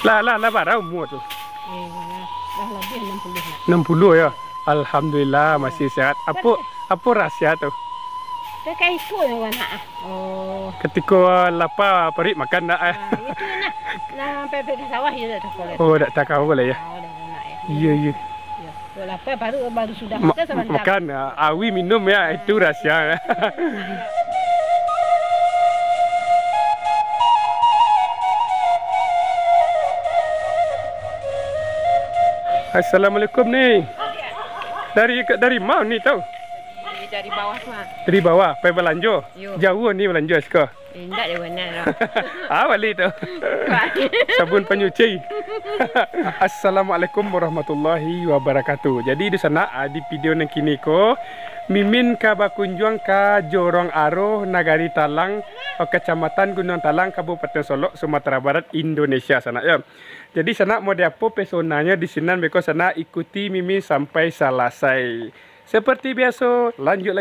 Lah barang umur tu. Dah lebih 60 nak. 60 ya. Alhamdulillah masih sehat. Apa rahsia tu? Dia kan ikut orang nak. Oh. Ketika lapar pergi makan tak eh? Itu nak pergi ke sawah je tak boleh. Oh, tak tahu boleh ya. Oh, dah nak ya. Ya. Ya. Kalau lapar baru sudah makan sebentar. Makan awi minum ya, itu rahsia. Assalamualaikum ni. Dari mana ni tahu? Dari bawah tu ah. Dari bawah, pergi belanja. Yo. Jauh ni belanja sekarang. Enggak dia benar. Balik tu. Sabun penyuci. Assalamualaikum warahmatullahi wabarakatuh. Jadi di sana di video yang kini ko mimin ka bakunjung ka Jorong Aro, Nagari Talang, Kecamatan Gunung Talang, Kabupaten Solok, Sumatera Barat, Indonesia sana ya. Jadi sana mau diapo pesonanya di sini beko sana ikuti mimin sampai selesai. Seperti biasa, lanjut.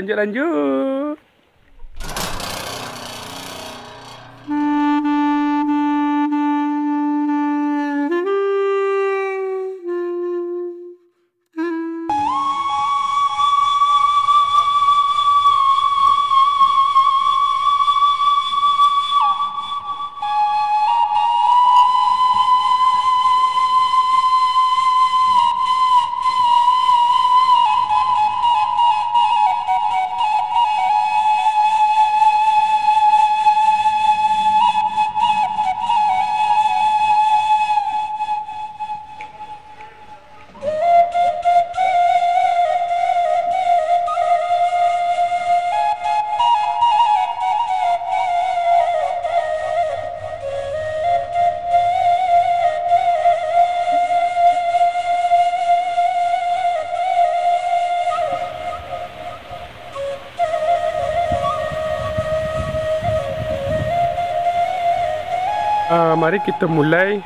Mari kita mulai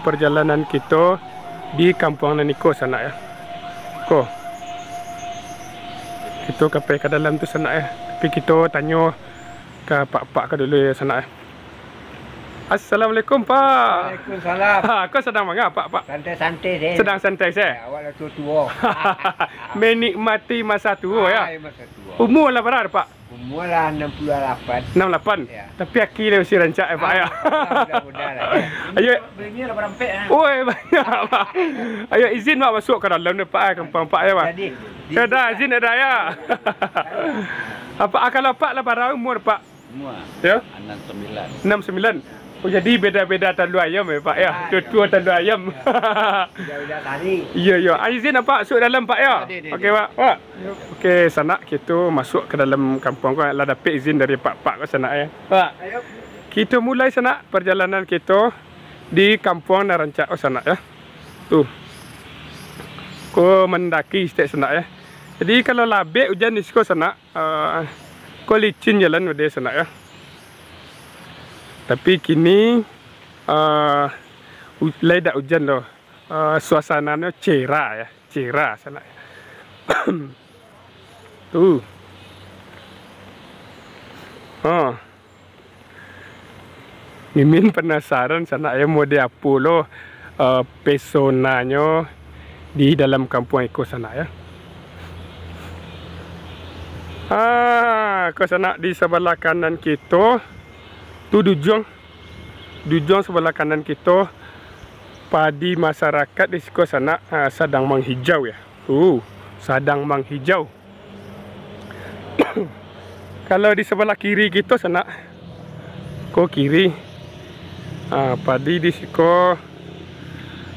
perjalanan kita di Kampung Naniko sana ya. Kita sampai ke dalam tu sana ya. Tapi kita tanya ke pak-pak ke dulu ya sana ya. Assalamualaikum Pak. Waalaikumsalam. Kau sedang mana Pak? Santai-santai saya. Sedang santai saya. Awak dah tua-tua. Menikmati masa tua ya. Masa tua. Umur lah berapa Pak? Umur lah 68. 68. Ya. Tapi aki dia mesti rancak ya Pak ya. Mudah-mudah lah. Ayo. Bini dah berampek lah. Oi banyak Pak. Ayo izin Pak masuk ke dalam ni Pak kampung Pak ya Pak. Jadi. Ada izin ada ya. Apa kalau Pak lah berapa umur Pak? Umur. Ya. 69. 69. Oh jadi beda-beda tandu ayam ya Pak ya. Tua-tua tandu ayam. Udah tadi. Ya. Izin apa masuk dalam Pak ya. Okey Pak. Pak. Okey sana kita masuk ke dalam kampung ko lah dapat izin dari Pak ke sana ya. Pak. Kita mulai sana perjalanan kita di Kampung Narancak sana ya. Tuh. Ko mendaki stek sana ya. Jadi kalau labek hujan di sana ko licin jalan udah sana ya. Tapi kini dah hujan loh. Suasananya cerah ya, cerah sana. Tuh. Mimin penasaran sana ya mau diapo loh pesonanya di dalam kampung Eko sana ya. Ke sana di sebelah kanan kita. Tu Dujong sebelah kanan kita. Padi masyarakat di sana sedang menghijau ya. Sedang menghijau. Kalau di sebelah kiri kita sana, kiri, padi di siko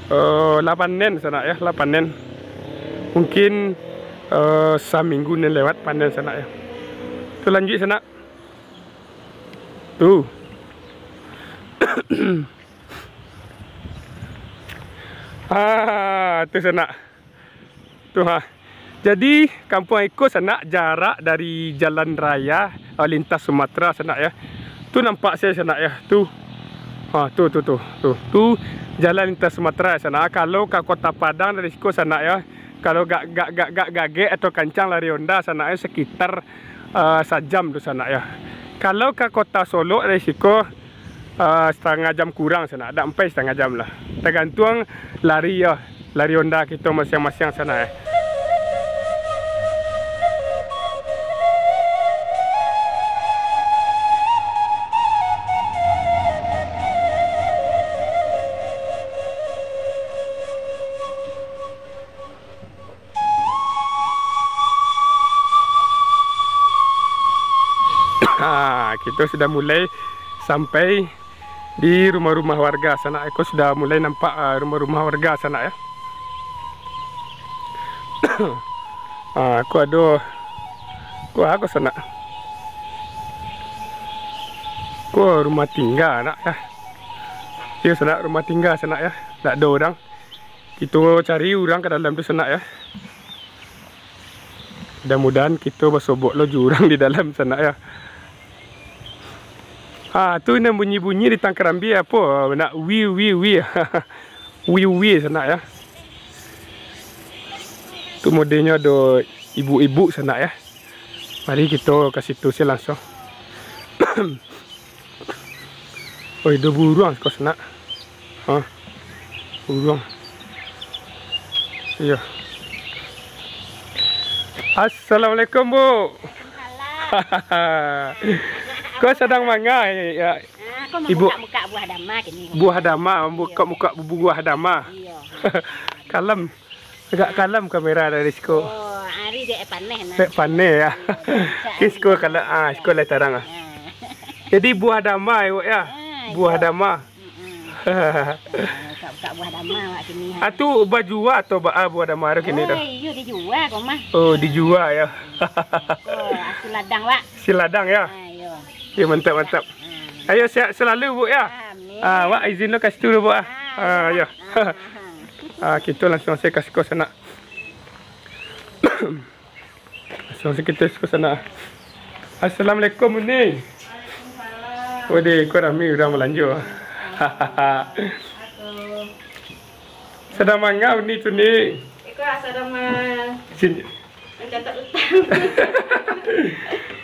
8 nen sana ya, 8 nen. Mungkin seminggu nen lewat panen sana ya. Tu lanjut sana. Tuh. Tu sana. Tuh Jadi Kampung Eko sana jarak dari jalan raya lintas Sumatera sana ya. Tu nampak saya sana ya. Tu jalan lintas Sumatera sana. Kalau ke Kota Padang dari Eko sana ya. Kalau gak gage atau kancang lari Honda sana ya sekitar sejam tu sana ya. Kalau ke Kota Solo dari Eko setengah jam kurang sana. Ada sampai setengah jam lah. tergantung lari ya, lari Honda kita masing-masing sana. Kita sudah mulai sampai di rumah-rumah warga sana. Aku sudah mulai nampak rumah-rumah warga sana ya. Aku ada aku sana. Aku rumah tinggal nak ya. Dia sana rumah tinggal sana ya. Tak ada orang. Kita cari orang ke dalam tu sana ya. Mudah-mudahan kita bersobok lo jurang di dalam sana ya. Tu nak bunyi-bunyi di tangkerambi apa? Nak wi. Wi sana ya. Tu modelnya ada ibu-ibu sana ya. Mari kita ke situ sih langsung. Oh, ada burung kau sana. Burung. Iya. Assalamualaikum Bu. Kau sedang manga ya? Ibu buka buah dama gini. Buah dama, buka buah dama. Iya. Kalem. Agak kalem kamera dari Sko. Oh, hari dia panen nah. Panen ya. Sko kalau Sko le tarang. Jadi buah dama ya. Buah dama. Buka buah dama wak sini. Tu baju atau buah dama ada kini dah. Iya dijual kok mah. Oh, dijual ya. Oh, siladang wak. Siladang ya. Ya mantap. Ayo sihat selalu Bu ya. Wak izin lo kasih dulu Bu ya. Kita langsung saya kasih ke sana. Langsung kita ke sana. Assalamualaikum ni. Wadi kau ramai orang melanjut. Sedang mangau ni tu ni. Ikut sedang mencatat utang.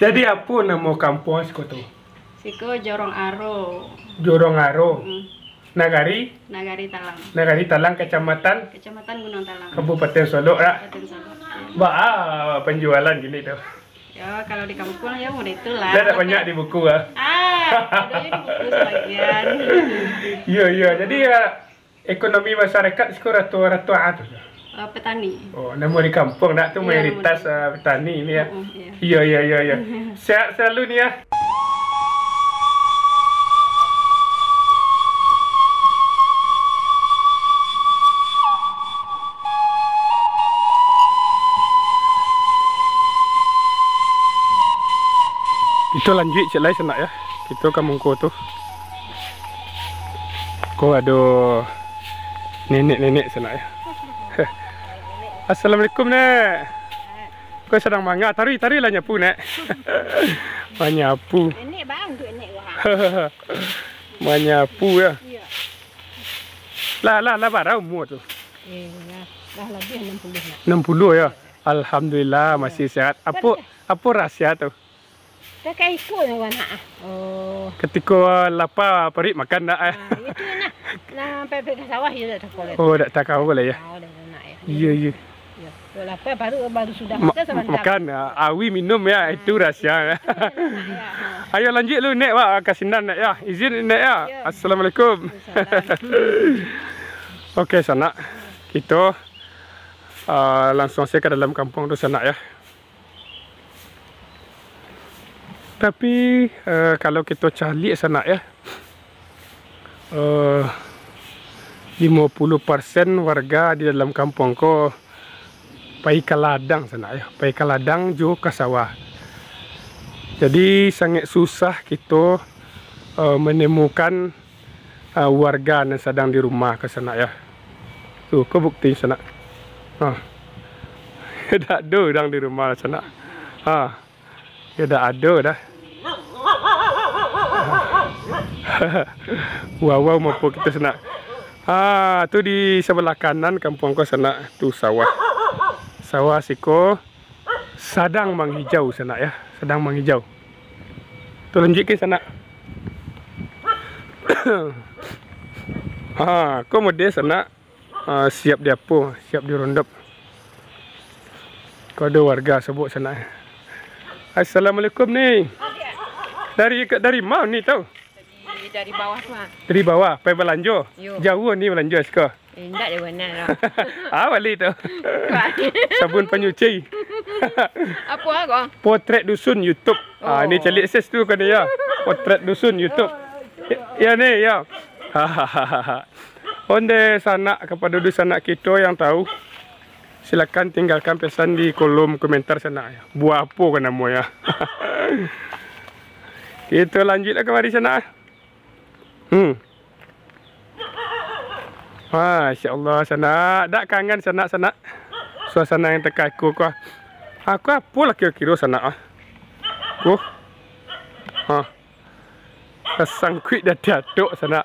Jadi apa nama kampung Sko tu? Siko Jorong Aro. Jorong Aro. Nagari Talang. Nagari Talang, Kecamatan Gunung Talang. Kabupaten Solok lah. Kabupaten Solok. Penjualan gini tu. Ya kalau di kampung ya mudah itulah. Dah tak banyak di buku ada di buku sebagian. Ya. Jadi ekonomi masyarakat sekarang ratu tu. Petani. Oh, nama di kampung nak tu mayoritas petani ni ya. Iya. Sehat selalu ni ya. Kita lanjut cek lain senak ya. Kita kampung ko tu. Ko ada nenek-nenek senak ya. Assalamualaikum Nek. Kau sedang mangga tari lah nyapu Nek. Menyapu. Nenek bang tu nenek wah. Menyapu ya. Lah barang umur tu. Dah lebih 60 nak. 60 ya. Alhamdulillah masih sehat. Apa rahsia tu? Dah kai ikut orang nak. Oh. Ketika lapar parit makan tak Itu nak pergi ke sawah ya tak boleh. Oh, tak tahu boleh ya. Oh, dah nak ya. Iya. Kalau lapar baru sudah makan sama makan awi minum ya, itu rahsia. Ayo lanjut lu Nek wak kasinan Nek ya. Izin Nek ya. Assalamualaikum. Okey sana. Kita langsung saya ke dalam kampung tu sana ya. Tapi kalau kita cari sana ya, 50% warga di dalam kampung ko pergi ke ladang sana ya, pergi ke ladang jo ke sawah. Jadi sangat susah kita menemukan warga yang sedang di rumah ke sana ya. Tu kau bukti sana. Tak ada orang di rumah sana. Ya dah ada dah. Wow mampu kita sana. Tu di sebelah kanan kampung ko sana tu sawah. Sawah siko sedang menghijau sana ya, sedang menghijau. Tu lanjut ke sana. Ha, kau model sana siap diapo, siap dirondop. Kau ada warga sebut sana. Assalamualaikum ni. Dari mana ni tau? Dari bawah tu ah. Dari bawah, pergi belanja. Yo. Jauh ni belanja sekarang. Enggak ada warna lah. Balik tu. Sabun penyuci. Apa kau? Potret dusun YouTube. Ni cari akses tu kan ya. Potret dusun YouTube. Ya ni ya. Onde sanak kepada duduk sanak kita yang tahu. Silakan tinggalkan pesan di kolom komentar sana ya. Buat apa kan nama ya. Kita lanjutlah ke mari sana. Masya-Allah sana. Tak kangen sana. Suasana yang dekat aku. Aku apa lah kira-kira sana Aku. Kesangkuit dah datuk sana.